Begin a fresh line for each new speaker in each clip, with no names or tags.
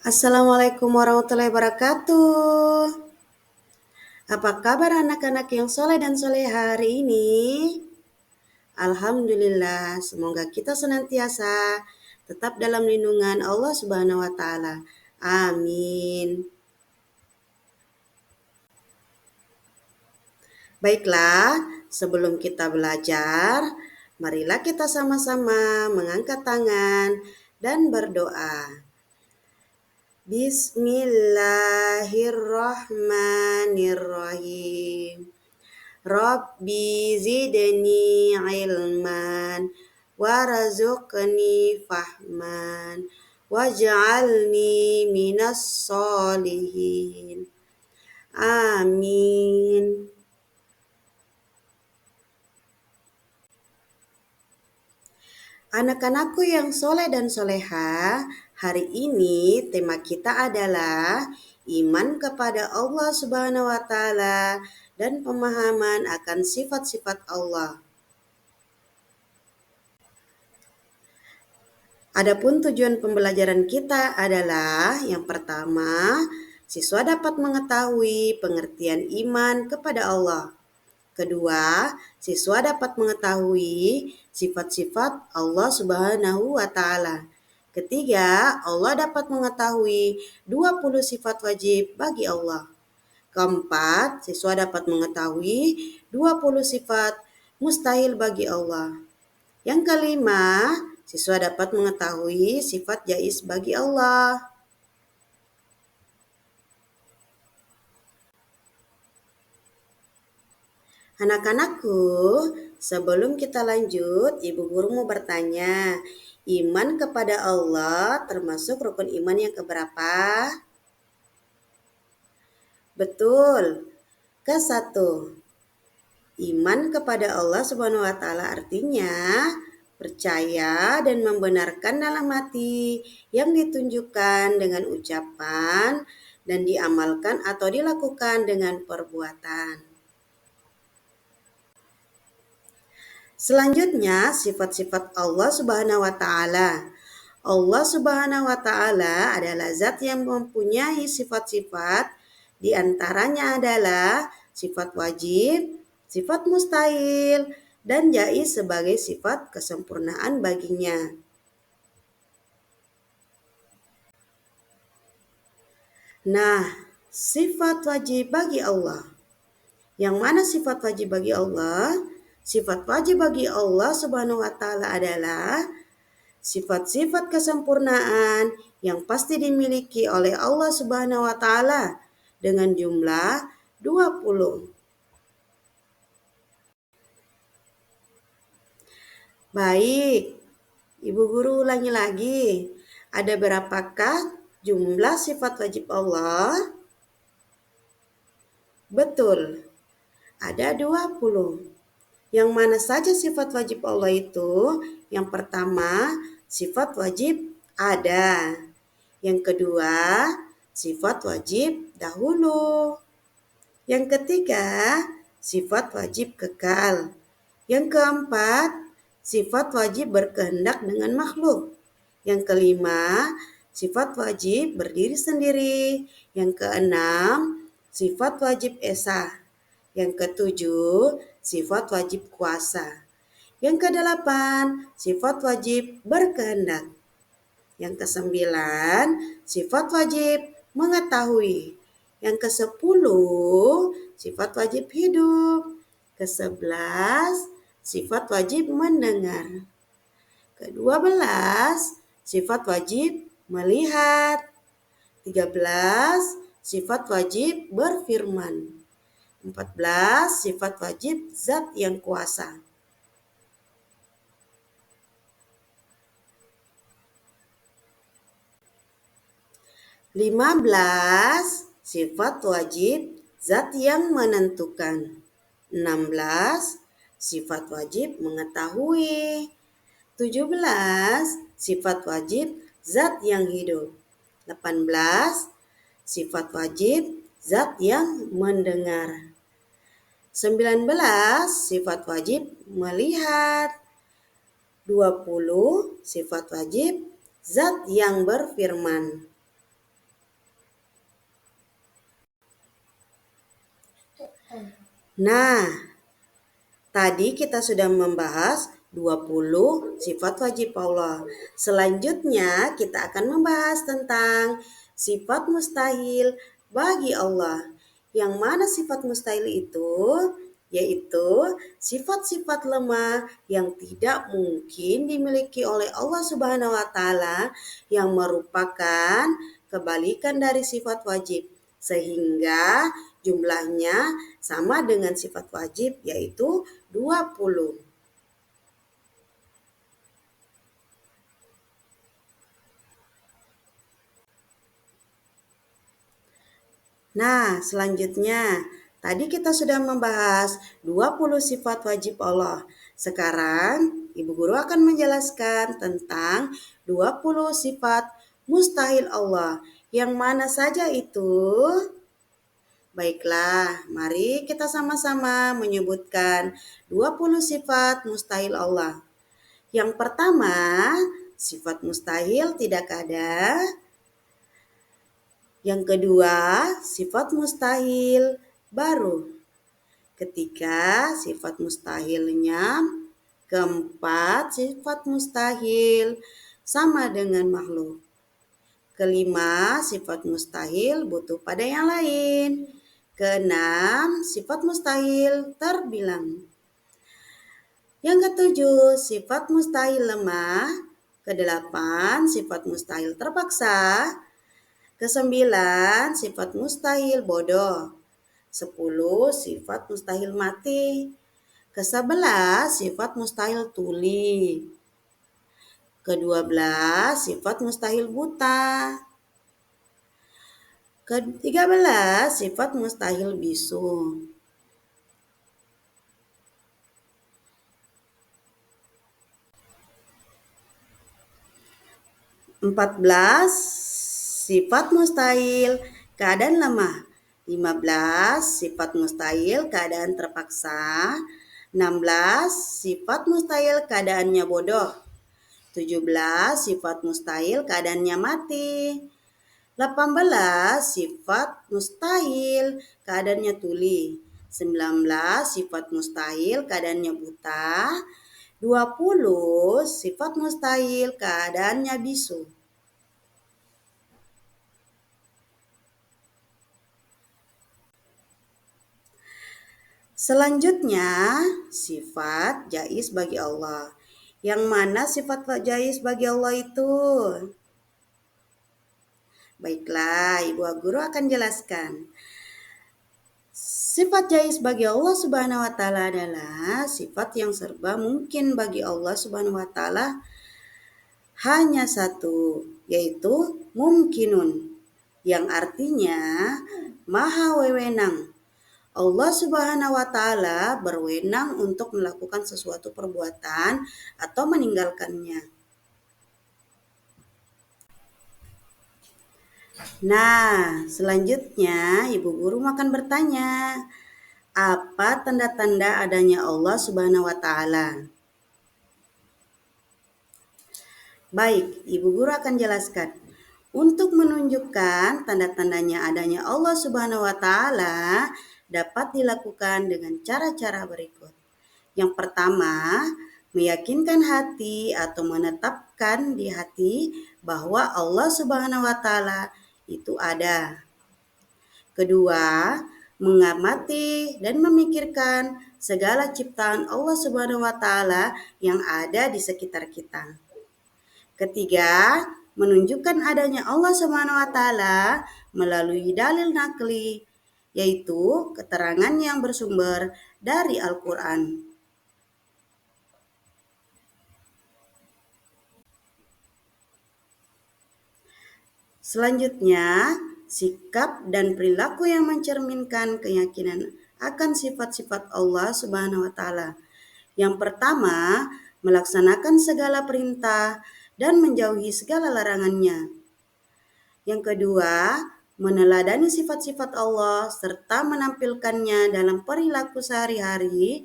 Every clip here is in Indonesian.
Assalamualaikum warahmatullahi wabarakatuh. Apa kabar anak-anak yang soleh dan soleha hari ini? Alhamdulillah, semoga kita senantiasa tetap dalam lindungan Allah Subhanahu wa Ta'ala. Amin. Baiklah, sebelum kita belajar, marilah kita sama-sama mengangkat tangan dan berdoa. Bismillahirrahmanirrahim. Rabbi zidni ilman warzuqni fahman waj'alni minas solihin. Amin. Anak-anakku yang soleh dan soleha, hari ini tema kita adalah iman kepada Allah Subhanahu wa Ta'ala dan pemahaman akan sifat-sifat Allah. Adapun tujuan pembelajaran kita adalah yang pertama, siswa dapat mengetahui pengertian iman kepada Allah. Kedua, siswa dapat mengetahui sifat-sifat Allah Subhanahu wa Ta'ala. Ketiga, Allah dapat mengetahui 20 sifat wajib bagi Allah. Keempat, siswa dapat mengetahui 20 sifat mustahil bagi Allah. Yang kelima, siswa dapat mengetahui sifat jaiz bagi Allah. Anak-anakku, sebelum kita lanjut, Ibu Guru mau bertanya, iman kepada Allah termasuk rukun iman yang keberapa? Betul, ke-1. Iman kepada Allah Subhanahu wa Ta'ala artinya percaya dan membenarkan dalam hati yang ditunjukkan dengan ucapan dan diamalkan atau dilakukan dengan perbuatan. Selanjutnya, sifat-sifat Allah Subhanahu wa Ta'ala. Allah Subhanahu wa Ta'ala adalah zat yang mempunyai sifat-sifat, di antaranya adalah sifat wajib, sifat mustahil, dan jaiz sebagai sifat kesempurnaan baginya. Nah, sifat wajib bagi Allah. Yang mana sifat wajib bagi Allah? Sifat wajib bagi Allah Subhanahu wa Ta'ala adalah sifat-sifat kesempurnaan yang pasti dimiliki oleh Allah Subhanahu wa Ta'ala dengan jumlah 20. Baik, Ibu Guru ulangi lagi. Ada berapakah jumlah sifat wajib Allah? Betul, ada 20. Yang mana saja sifat wajib Allah itu? Yang pertama, sifat wajib ada. Yang kedua, sifat wajib dahulu. Yang ketiga, sifat wajib kekal. Yang keempat, sifat wajib berkehendak dengan makhluk. Yang kelima, sifat wajib berdiri sendiri. Yang keenam, sifat wajib esa. Yang ketujuh, sifat wajib kuasa. Yang kedelapan, sifat wajib berkehendak. Yang kesembilan, sifat wajib mengetahui. Yang ke-10, sifat wajib hidup. Ke-11, sifat wajib mendengar. Ke-12, sifat wajib melihat. 13, sifat wajib berfirman. 14, sifat wajib zat yang kuasa. 15, sifat wajib zat yang menentukan. 16, sifat wajib mengetahui. 17, sifat wajib zat yang hidup. 18, sifat wajib zat yang mendengar. 19, sifat wajib melihat. 20, sifat wajib zat yang berfirman. Nah, tadi kita sudah membahas 20 sifat wajib Allah. Selanjutnya kita akan membahas tentang sifat mustahil bagi Allah. Yang mana sifat mustahil itu? Yaitu sifat-sifat lemah yang tidak mungkin dimiliki oleh Allah Subhanahu wa taala yang merupakan kebalikan dari sifat wajib. Sehingga jumlahnya sama dengan sifat wajib yaitu 20. Nah, selanjutnya tadi kita sudah membahas 20 sifat wajib Allah. Sekarang Ibu Guru akan menjelaskan tentang 20 sifat mustahil Allah. Yang mana saja itu? Baiklah, mari kita sama-sama menyebutkan 20 sifat mustahil Allah. Yang pertama, sifat mustahil tidak ada. Yang kedua, sifat mustahil baru. Ketiga, sifat mustahilnya. Keempat, sifat mustahil sama dengan makhluk. Kelima, sifat mustahil butuh pada yang lain. Keenam, sifat mustahil terbilang. Yang ketujuh, sifat mustahil lemah. Kedelapan, sifat mustahil terpaksa. Kesembilan, sifat mustahil bodoh. 10, sifat mustahil mati. Ke-11, sifat mustahil tuli. Ke-12, sifat mustahil buta. Ke-13, sifat mustahil bisu. 14, sifat mustahil keadaan lemah. 15, sifat mustahil keadaan terpaksa. 16, sifat mustahil keadaannya bodoh. 17, sifat mustahil keadaannya mati. 18, sifat mustahil keadaannya tuli. 19, sifat mustahil keadaannya buta. 20, sifat mustahil keadaannya bisu. Selanjutnya, sifat jaiz bagi Allah. Yang mana sifat jaiz bagi Allah itu? Baiklah, Ibu Guru akan jelaskan. Sifat jaiz bagi Allah Subhanahu wa taala adalah sifat yang serba mungkin bagi Allah Subhanahu wa taala hanya satu, yaitu mumkinun, yang artinya maha wewenang. Allah Subhanahu wa taala berwenang untuk melakukan sesuatu perbuatan atau meninggalkannya. Nah, selanjutnya Ibu Guru akan bertanya, apa tanda-tanda adanya Allah Subhanahu wa taala? Baik, Ibu Guru akan jelaskan. Untuk menunjukkan tanda-tandanya adanya Allah Subhanahu wa taala dapat dilakukan dengan cara-cara berikut. Yang pertama, meyakinkan hati atau menetapkan di hati bahwa Allah Subhanahu wa taala itu ada. Kedua, mengamati dan memikirkan segala ciptaan Allah Subhanahu wa taala yang ada di sekitar kita. Ketiga, menunjukkan adanya Allah Subhanahu wa taala melalui dalil nakli, yaitu keterangan yang bersumber dari Al-Qur'an. Selanjutnya, sikap dan perilaku yang mencerminkan keyakinan akan sifat-sifat Allah Subhanahu wa taala. Yang pertama, melaksanakan segala perintah dan menjauhi segala larangannya. Yang kedua, meneladani sifat-sifat Allah serta menampilkannya dalam perilaku sehari-hari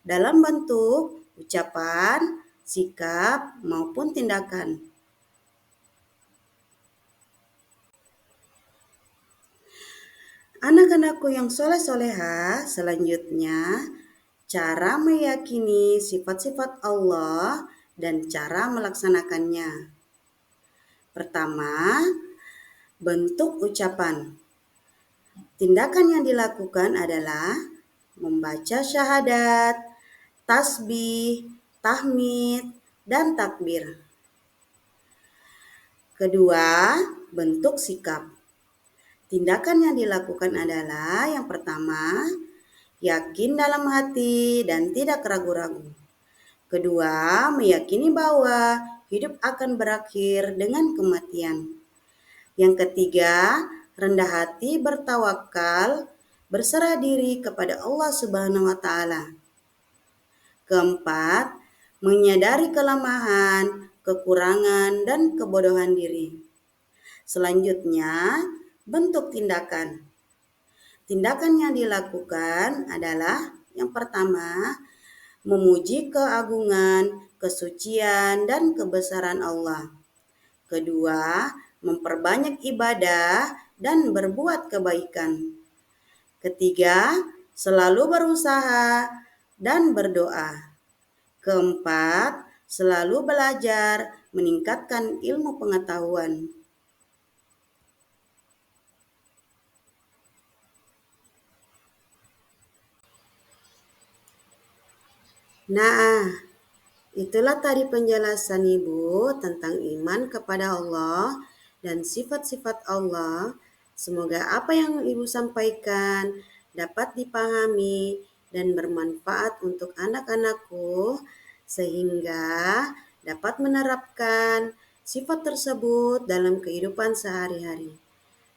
dalam bentuk ucapan, sikap, maupun tindakan. Anak-anakku yang soleh-soleha, selanjutnya cara meyakini sifat-sifat Allah dan cara melaksanakannya. Pertama, bentuk ucapan. Tindakan yang dilakukan adalah membaca syahadat, tasbih, tahmid, dan takbir. Kedua, bentuk sikap. Tindakan yang dilakukan adalah yang pertama, yakin dalam hati dan tidak ragu-ragu. Kedua, meyakini bahwa hidup akan berakhir dengan kematian. Yang ketiga, rendah hati bertawakal, berserah diri kepada Allah Subhanahu wa taala. Keempat, menyadari kelemahan, kekurangan, dan kebodohan diri. Selanjutnya, bentuk tindakan. Tindakan yang dilakukan adalah yang pertama, memuji keagungan, kesucian, dan kebesaran Allah. Kedua, memperbanyak ibadah dan berbuat kebaikan. Ketiga, selalu berusaha dan berdoa. Keempat, selalu belajar, meningkatkan ilmu pengetahuan. Nah, itulah tadi penjelasan Ibu tentang iman kepada Allah dan sifat-sifat Allah. Semoga apa yang Ibu sampaikan dapat dipahami dan bermanfaat untuk anak-anakku sehingga dapat menerapkan sifat tersebut dalam kehidupan sehari-hari.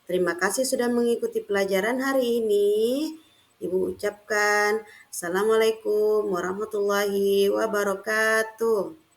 Terima kasih sudah mengikuti pelajaran hari ini. Ibu ucapkan Assalamualaikum warahmatullahi wabarakatuh.